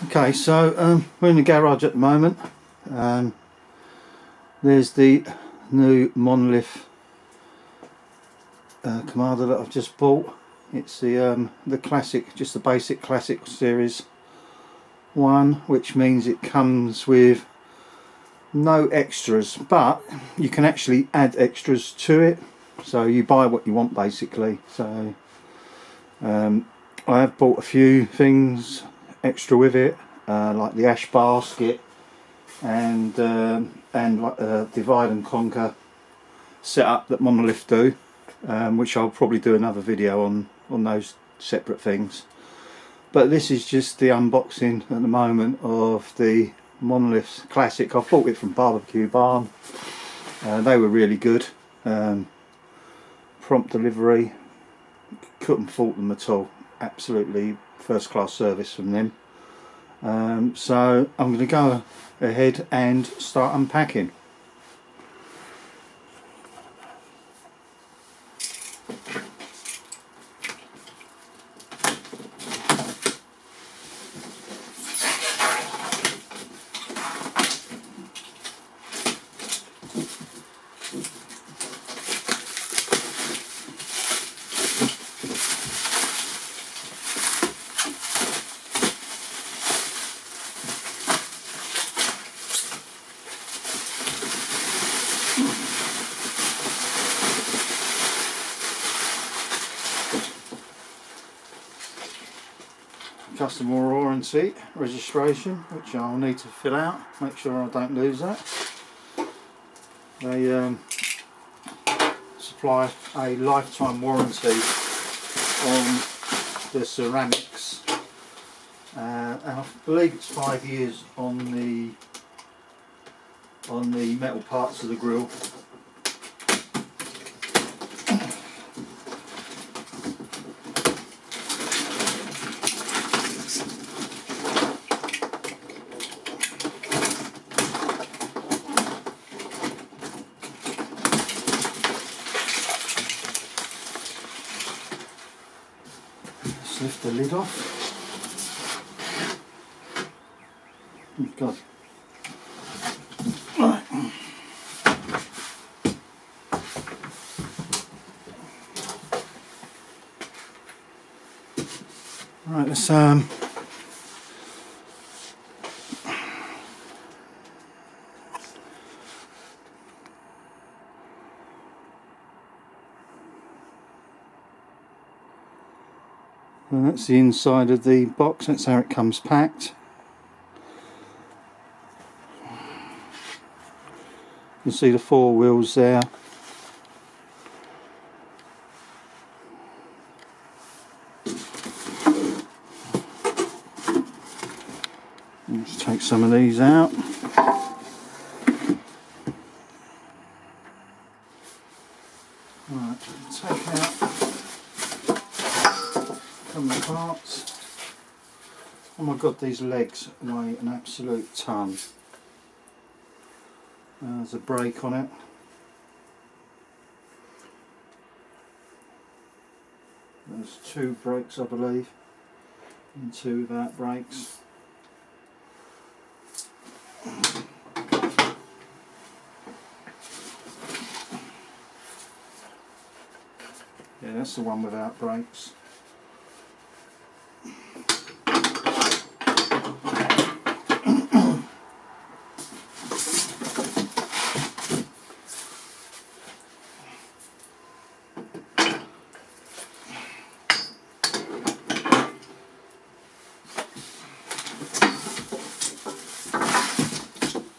Okay, so we're in the garage at the moment. There's the new Monolith Kamado that I've just bought. It's the classic, just the basic classic series one, which means it comes with no extras, but you can actually add extras to it. So you buy what you want basically. So I have bought a few things extra with it, like the ash basket and like divide and conquer setup that Monolith do, which I'll probably do another video on those separate things. But this is just the unboxing at the moment of the Monolith Classic. I bought it from Barbecue Barn. They were really good. Prompt delivery, couldn't fault them at all. Absolutely first class service from them. So I'm going to go ahead and start unpacking. Customer warranty registration, which I'll need to fill out, make sure I don't lose that. They supply a lifetime warranty on the ceramics, and I believe it's 5 years on the metal parts of the grill. Lift the lid off. Oh God. Right. Right, let's and that's the inside of the box. That's how it comes packed. You can see the 4 wheels there. Let's take some of these out. Right, take out some of the parts. Oh my God, these legs weigh an absolute ton. There's a brake on it. There's 2 brakes, I believe, and 2 without brakes. Yeah, that's the one without brakes.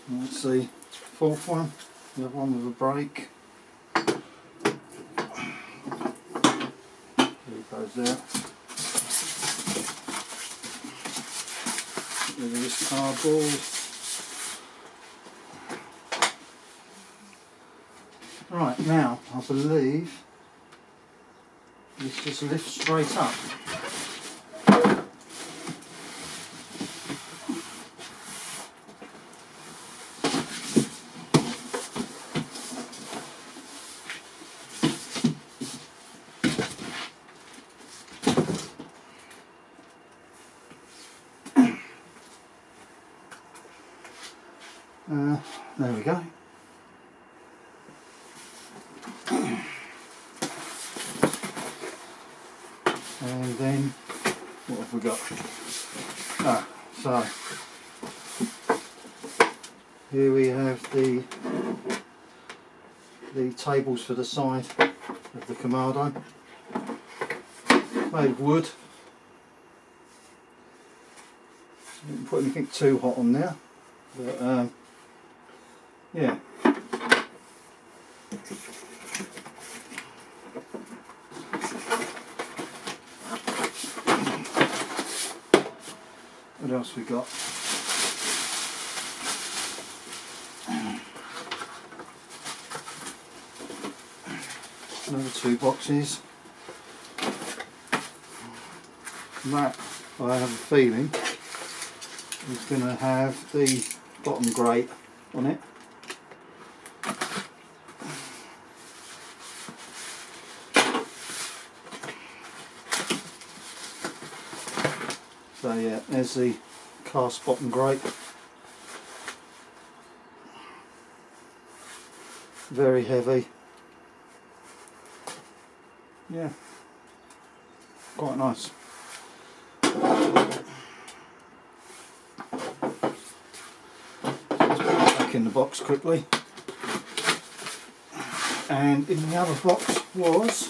That's the 4th one, the other one with a brake. There it goes there. Get rid of this cardboard. Right, now I believe this just lifts straight up. There we go. And then what have we got? So here we have the tables for the side of the Kamado, made of wood. I didn't put anything too hot on there, but yeah. What else we got? Another 2 boxes. That, I have a feeling, is going to have the bottom grate on it. So yeah, there's the cast bottom grate. Very heavy. Yeah, quite nice. Let's put it back in the box quickly. And in the other box was,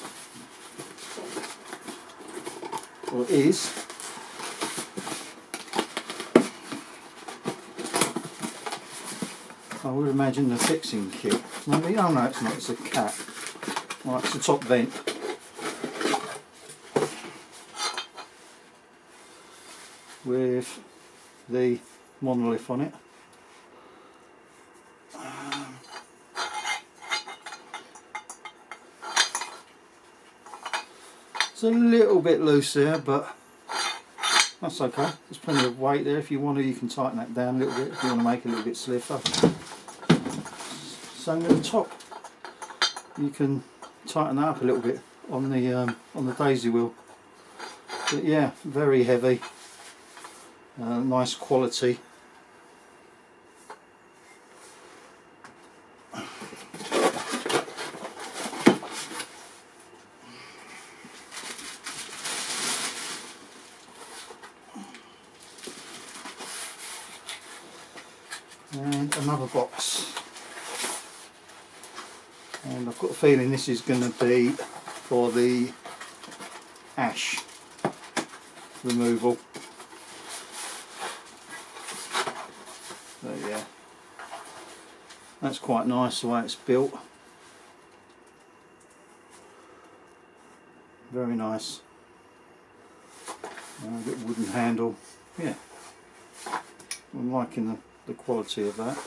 or is, I would imagine the fixing kit. Maybe, oh no, it's not, it's a cap. Right, it's the top vent. With the Monolith on it. It's a little bit loose there, but that's okay. There's plenty of weight there. If you want to, you can tighten that down a little bit if you want to make it a little bit stiffer. Same at the top. You can tighten that up a little bit on the daisy wheel. But yeah, very heavy. Nice quality. And another box. And I've got a feeling this is going to be for the ash removal. So yeah, that's quite nice the way it's built. Very nice. A bit wooden handle. Yeah, I'm liking the quality of that.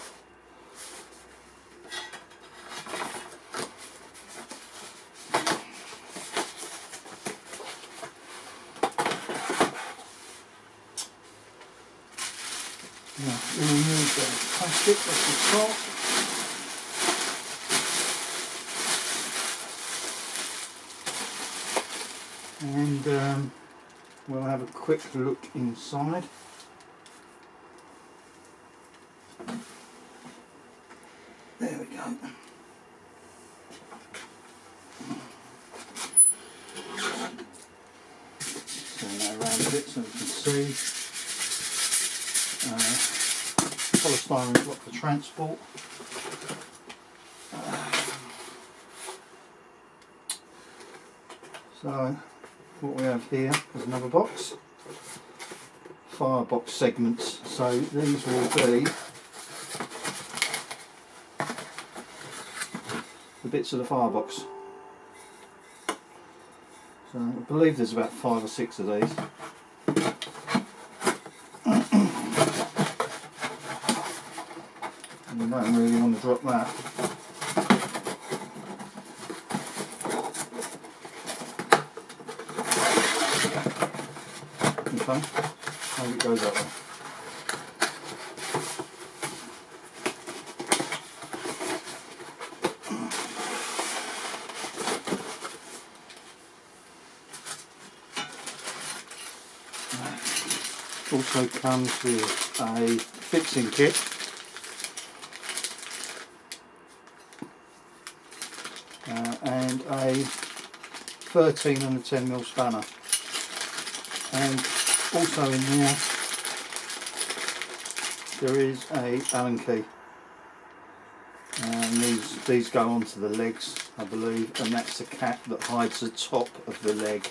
Now, we remove the plastic off the top. And we'll have a quick look inside. There we go. Turn that around a bit so we can see. Polystyrene block for transport. So what we have here is another box. Firebox segments. So these will be the bits of the firebox. So I believe there's about 5 or 6 of these. And you don't really want to drop that. Okay, and it goes that way. Also comes with a fixing kit. and a 13 and a 10mm spanner, and also in there is a Allen key, and these go onto the legs, I believe, and that's a cap that hides the top of the leg.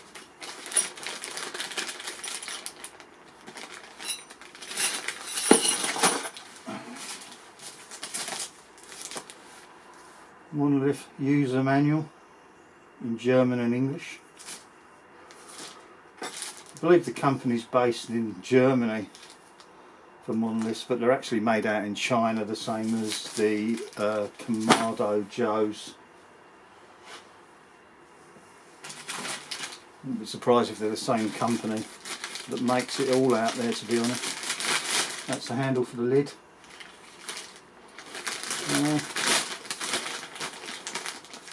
Monolith user manual in German and English. I believe the company's based in Germany for Monolith, but they're actually made out in China, the same as the Kamado Joes. Wouldn't be surprised if they're the same company that makes it all out there, to be honest. That's the handle for the lid.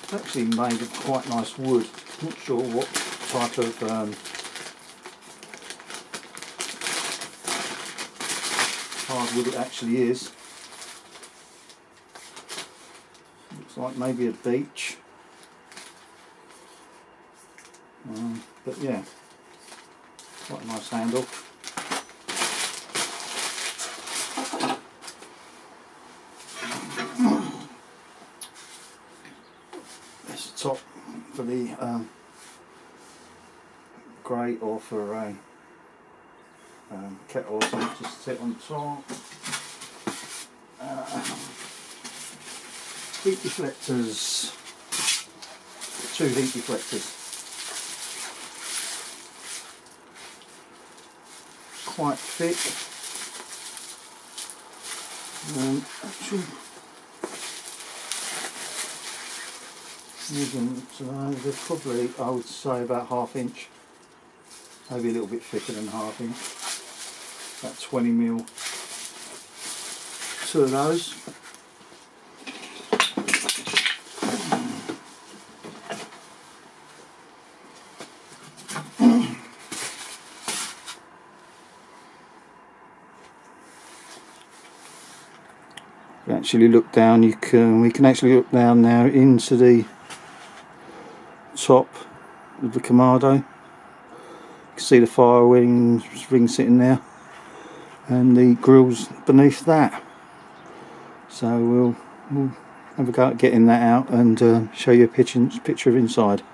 It's actually made of quite nice wood. Not sure what type of hardwood it actually is. Looks like maybe a beech. But yeah, quite a nice handle. There's the top for the grate, or for a kettle or something, just sit on top. Heat deflectors, 2 heat deflectors. Quite thick. Actually, they're probably, I would say, about 1/2 inch, maybe a little bit thicker than 1/2 inch. About 20mm. 2 of those. Actually look down, we can actually look down now into the top of the Kamado. You can see the fire ring sitting there, and the grills beneath that. So we'll have a go at getting that out and show you a picture of inside.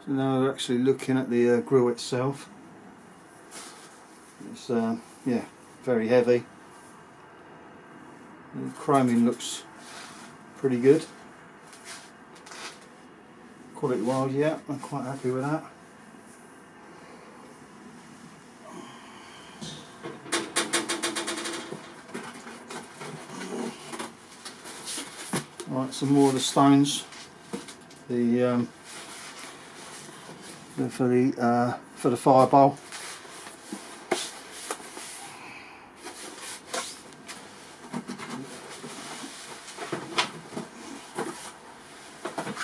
So now we're actually looking at the grill itself. It's yeah, very heavy. The chroming looks pretty good. Quality wise, yeah, I'm quite happy with that. Right, some more of the stones. For the fire bowl.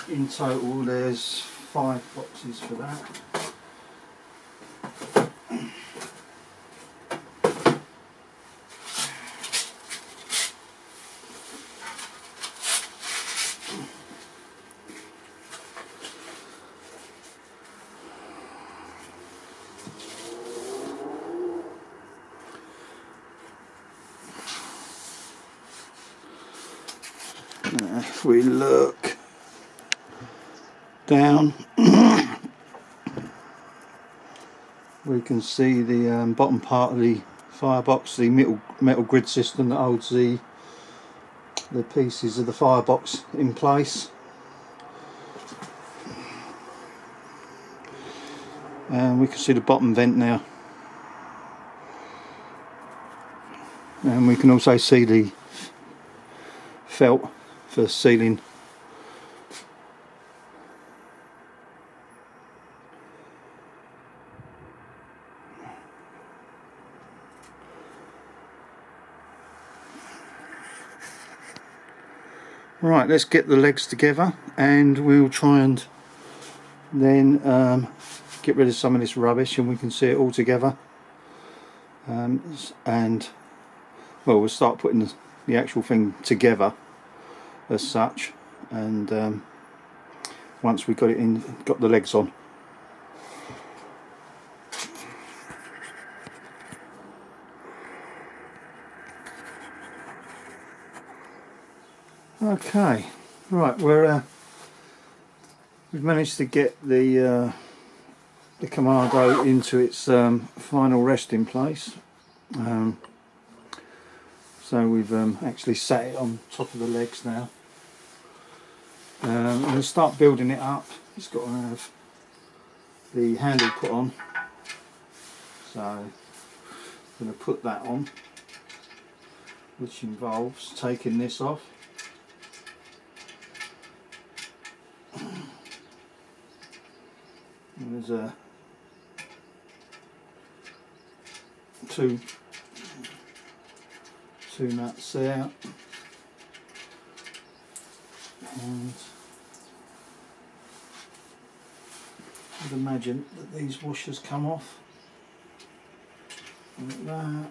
In total there's 5 boxes for that. If we look down, we can see the bottom part of the firebox, the metal grid system that holds the pieces of the firebox in place. And we can see the bottom vent now. And we can also see the felt for sealing. Right, let's get the legs together and we'll try and then get rid of some of this rubbish and we can see it all together. And well, we'll start putting the actual thing together as such, and once we got it in, got the legs on. Okay, right, we've managed to get the Kamado into its final resting place. So we've actually sat it on top of the legs now. I'm going to start building it up. It's got to have the handle put on, so I'm going to put that on, which involves taking this off. And there's two nuts there, and I'd imagine that these washers come off like that,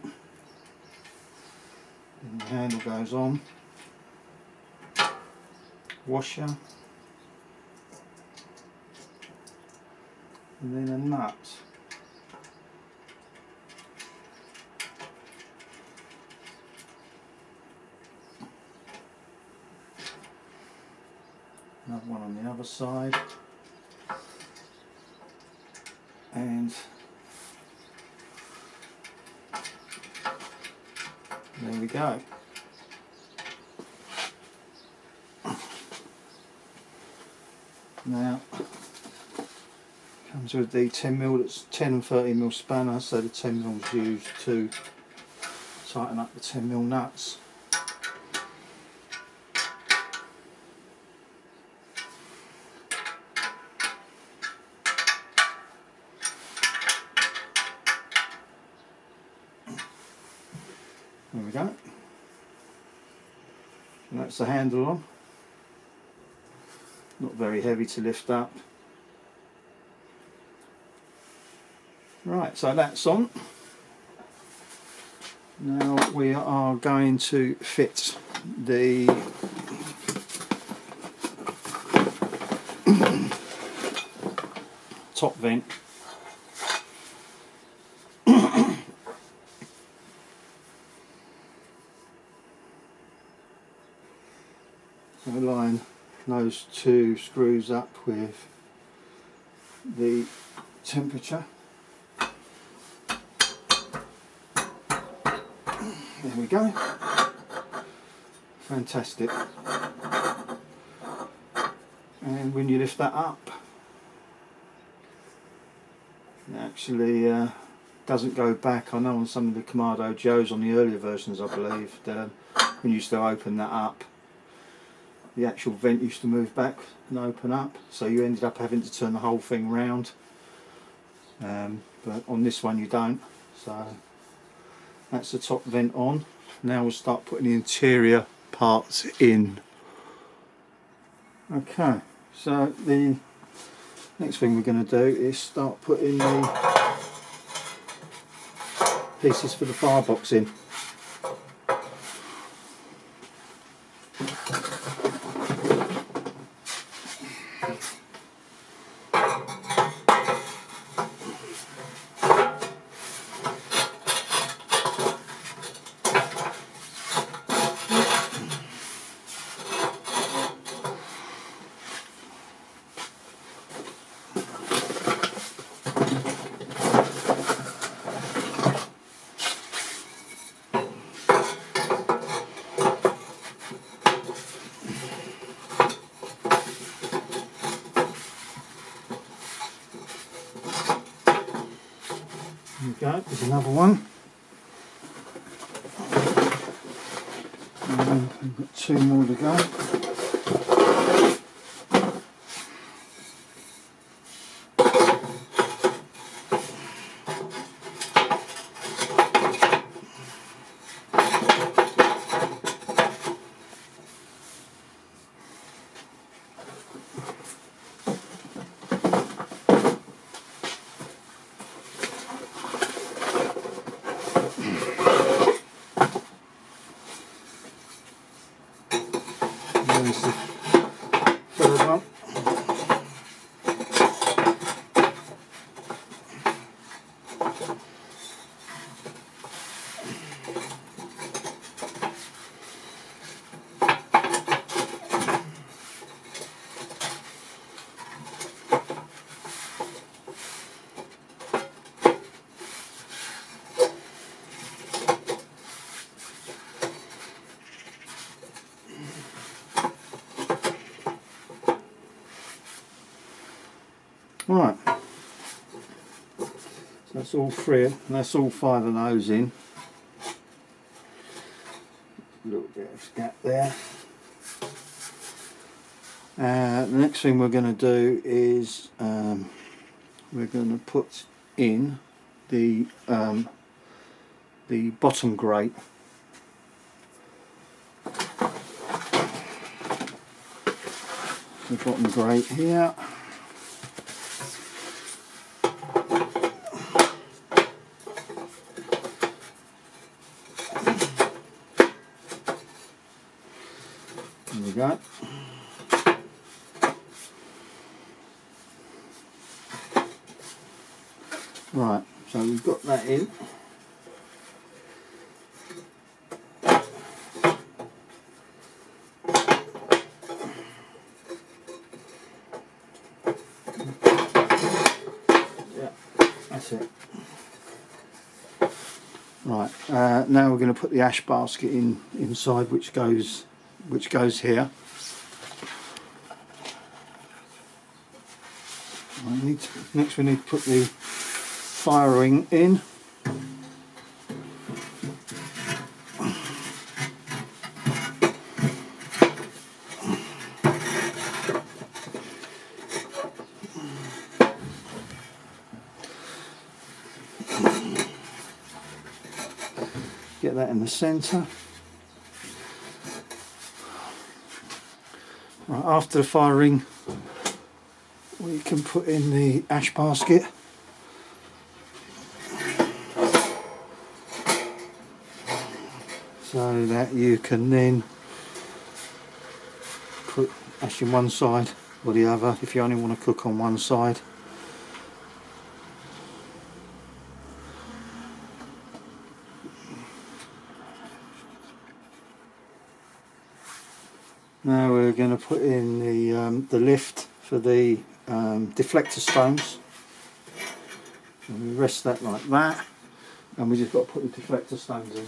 and the handle goes on, washer, and then a nut. Another one on the other side, and there we go. Now comes with the 10mm, that's 10 and 30mm spanner, so the 10mm is used to tighten up the 10mm nuts. There we go. And that's the handle on. Not very heavy to lift up. Right, so that's on. Now we are going to fit the top vent. So line those two screws up with the temperature. There we go. Fantastic. And when you lift that up, it actually doesn't go back. I know on some of the Kamado Joes, on the earlier versions I believe, that when you used to open that up, the actual vent used to move back and open up, so you ended up having to turn the whole thing round. But on this one you don't. So that's the top vent on. Now we'll start putting the interior parts in. Okay, so the next thing we're going to do is start putting the pieces for the firebox in. There we go, there's another one. And we've got two more to go. on. Right, so that's all three, and that's all 5 of those in. A little bit of gap there. The next thing we're going to do is we're going to put in the bottom grate. The bottom grate here. There we go. Right, so we've got that in. Yeah, that's it. Right, now we're going to put the ash basket inside, which goes here. Next we need to put the fire ring in. Get that in the centre. Right, after the fire ring, we can put in the ash basket. So that you can then put ash in one side or the other if you only want to cook on one side. Now we're going to put in the lift for the Deflector Stones. And we rest that like that, and we just got to put the Deflector Stones in.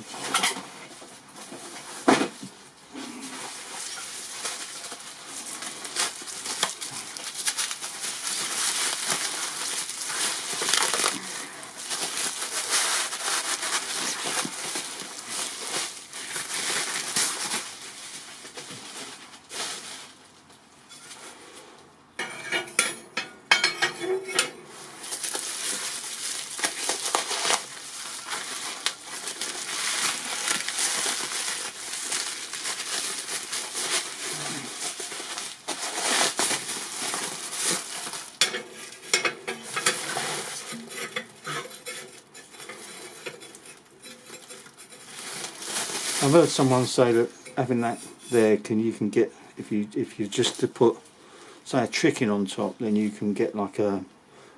I've heard someone say that having that there you can get, if you just to put say a chicken on top, then you can get like a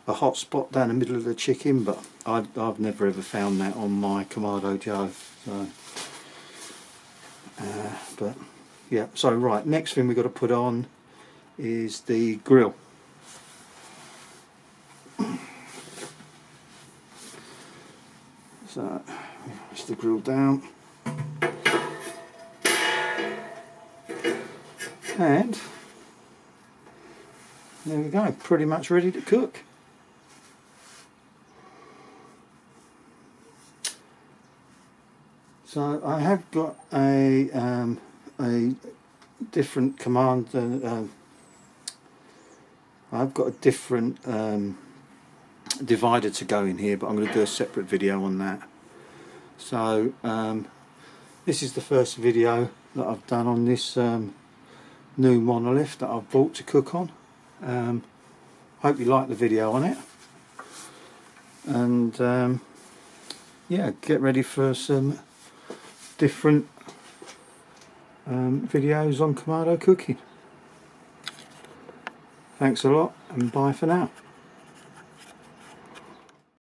hot spot down the middle of the chicken, but I've never ever found that on my Kamado Joe. So but yeah, so right, next thing we've got to put on is the grill. So push the grill down. And there we go, pretty much ready to cook. So I have got a different command. I've got a different divider to go in here, but I'm going to do a separate video on that. So this is the first video that I've done on this new Monolith that I've bought to cook on. Hope you like the video on it, and yeah, get ready for some different videos on Kamado cooking. Thanks a lot and bye for now.